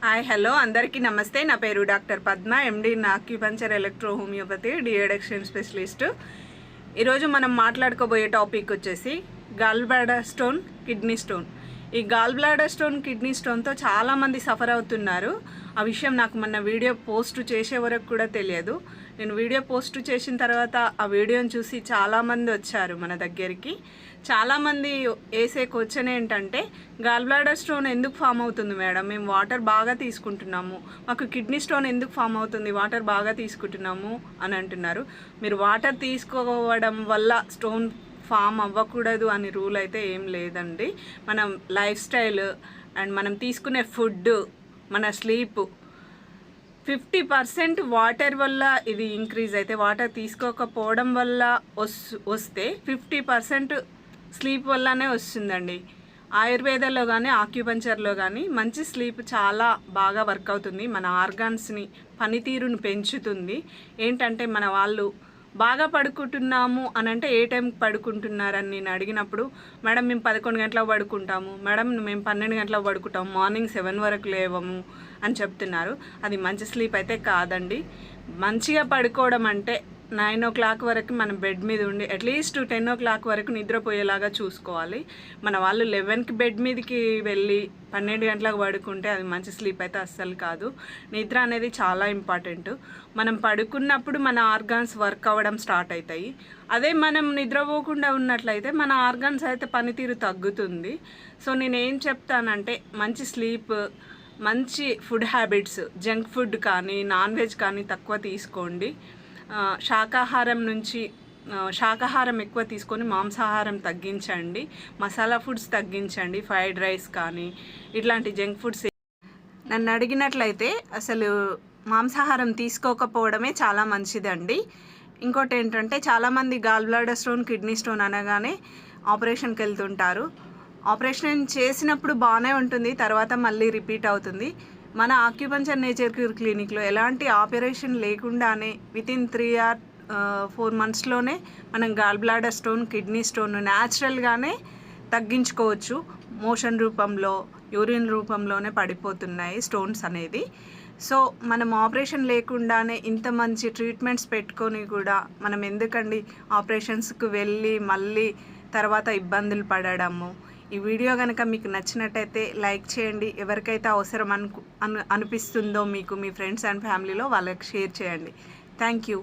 Hi hello అందరికీ నమస్తే. నా పేరు doctor Padma, MD in acupuncture electro homeopathy, deaddiction specialist. ఈరోజు మనం మాట్లాడుకోబోయే టాపిక్ వచ్చేసి gall bladder stone, kidney stone. ఈ గాల్ బ్లాడర్ స్టోన్, కిడ్నీ స్టోన్తో చాలామంది సఫర్ అవుతున్నారు. ఆ విషయం నాకు మొన్న వీడియో పోస్ట్ చేసే వరకు కూడా తెలియదు. నేను వీడియో పోస్ట్ చేసిన తర్వాత ఆ వీడియోని చూసి చాలామంది వచ్చారు మన దగ్గరికి. చాలామంది వేసే క్వశ్చన్ ఏంటంటే, గాల్ బ్లాడర్ స్టోన్ ఎందుకు ఫామ్ అవుతుంది మేడం, మేము వాటర్ బాగా తీసుకుంటున్నాము, మాకు కిడ్నీ స్టోన్ ఎందుకు ఫామ్ అవుతుంది, వాటర్ బాగా తీసుకుంటున్నాము అని అంటున్నారు. మీరు వాటర్ తీసుకోవడం వల్ల స్టోన్ ఫామ్ అవ్వకూడదు అని రూల్ అయితే ఏం లేదండి. మనం లైఫ్ స్టైల్ అండ్ మనం తీసుకునే ఫుడ్, మన స్లీప్ 50% వాటర్ వల్ల ఇది ఇంక్రీజ్ అయితే, వాటర్ తీసుకోకపోవడం వల్ల వస్తే 50% స్లీప్ వల్లనే వస్తుందండి. ఆయుర్వేదంలో కానీ ఆక్యుపంచర్లో కానీ మంచి స్లీప్ చాలా బాగా వర్క్ అవుతుంది. మన ఆర్గాన్స్ని, పనితీరుని పెంచుతుంది. ఏంటంటే మన వాళ్ళు బాగా పడుకుంటున్నాము అని అంటే ఏ టైంకి పడుకుంటున్నారని నేను అడిగినప్పుడు, మేడం మేము 11 గంటలకు పడుకుంటాము, మేడం మేము 12 గంటలకు పడుకుంటాము, మార్నింగ్ 7 వరకు లేవము అని చెప్తున్నారు. అది మంచి స్లీప్ అయితే కాదండి. మంచిగా పడుకోవడం అంటే 9 o'clock వరకు మనం బెడ్ మీద ఉండి అట్లీస్ట్ 10 o'clock వరకు నిద్రపోయేలాగా చూసుకోవాలి. మన వాళ్ళు 11కి బెడ్ మీదకి వెళ్ళి 12 గంటలకు పడుకుంటే అది మంచి స్లీప్ అయితే అస్సలు కాదు. నిద్ర అనేది చాలా ఇంపార్టెంట్. మనం పడుకున్నప్పుడు మన ఆర్గాన్స్ వర్క్ అవ్వడం స్టార్ట్ అవుతాయి. అదే మనం నిద్రపోకుండా ఉన్నట్లయితే మన ఆర్గాన్స్ అయితే పనితీరు తగ్గుతుంది. సో నేనేం చెప్తానంటే, మంచి స్లీప్, మంచి ఫుడ్ హ్యాబిట్స్, జంక్ ఫుడ్ కానీ నాన్ వెజ్ కానీ తక్కువ తీసుకోండి. శాకాహారం ఎక్కువ తీసుకొని మాంసాహారం తగ్గించండి. మసాలా ఫుడ్స్ తగ్గించండి. ఫ్రైడ్ రైస్ కానీ ఇట్లాంటి జంక్ ఫుడ్స్. నన్ను అడిగినట్లయితే అసలు మాంసాహారం తీసుకోకపోవడమే చాలా మంచిదండి. ఇంకోటి ఏంటంటే, చాలామంది gall bladder stone, kidney stone అనగానే ఆపరేషన్కి వెళ్తుంటారు. ఆపరేషన్ చేసినప్పుడు బాగానే ఉంటుంది, తర్వాత మళ్ళీ రిపీట్ అవుతుంది. మన ఆక్యుపంచర్ నేచర్ క్యూర్ క్లినిక్లో ఎలాంటి ఆపరేషన్ లేకుండానే వితిన్ 3 or 4 monthsలోనే మనం gall bladder stone, kidney stone న్యాచురల్గానే తగ్గించుకోవచ్చు. మోషన్ రూపంలో, యూరిన్ రూపంలోనే పడిపోతున్నాయి స్టోన్స్ అనేది. సో మనం ఆపరేషన్ లేకుండానే ఇంత మంచి ట్రీట్మెంట్స్ పెట్టుకొని కూడా మనం ఎందుకండి ఆపరేషన్స్కి వెళ్ళి మళ్ళీ తర్వాత ఇబ్బందులు పడడము. ఈ వీడియో కనుక మీకు నచ్చినట్టయితే లైక్ చేయండి. ఎవరికైతే అవసరం అనిపిస్తుందో మీకు, మీ ఫ్రెండ్స్ అండ్ ఫ్యామిలీలో వాళ్ళకి షేర్ చేయండి. Thank you.